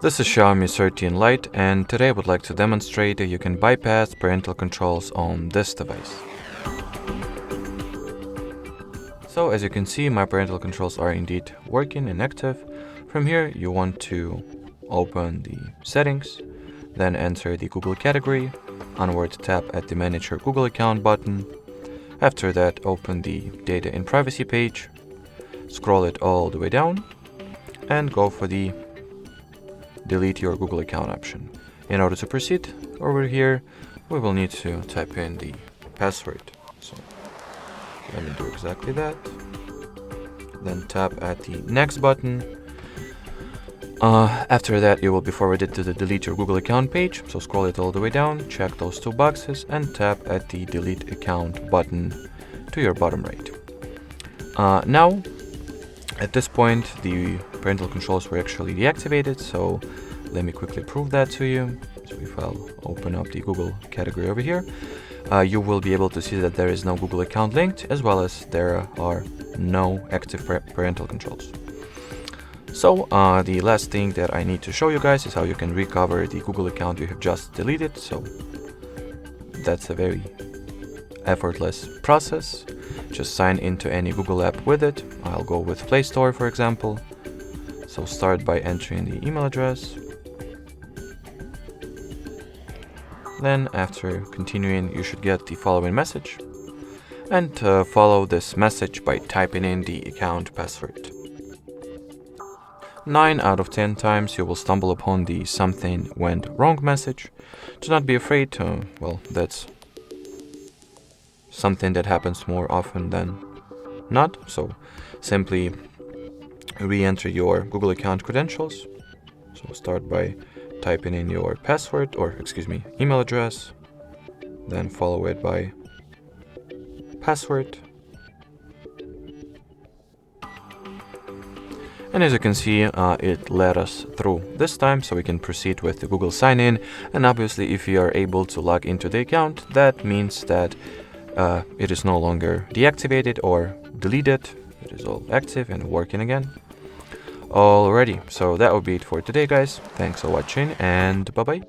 This is Xiaomi 13 Lite, and today I would like to demonstrate that you can bypass parental controls on this device. So as you can see, my parental controls are indeed working and active. From here you want to open the settings, then enter the Google category, onward tap at the Manage Your Google Account button. After that, open the Data and Privacy page, scroll it all the way down, and go for the Delete Your Google Account option. In order to proceed, over here, we will need to type in the password. So let me do exactly that. Then tap at the Next button. After that, you will be forwarded to the Delete Your Google Account page. So scroll it all the way down, check those two boxes, and tap at the Delete Account button to your bottom right. Now, at this point, the parental controls were actually deactivated, so let me quickly prove that to you. So if I'll open up the Google category over here, you will be able to see that there is no Google account linked, as well as there are no active parental controls. So the last thing that I need to show you guys is how you can recover the Google account you have just deleted. So that's a very effortless process. Just sign into any Google app with it. I'll go with Play Store, for example. So start by entering the email address. Then after continuing, you should get the following message. And follow this message by typing in the account password. 9 out of 10 times you will stumble upon the something went wrong message. Do not be afraid. Well, that's something that happens more often than not. So simply re-enter your Google account credentials. So start by typing in your password, or email address, then follow it by password. And as you can see, it led us through this time, so we can proceed with the Google sign-in. And obviously, if you are able to log into the account, that means that it is no longer deactivated or deleted. It is all active and working again. Alrighty, so that would be it for today, guys. Thanks for watching, and bye-bye.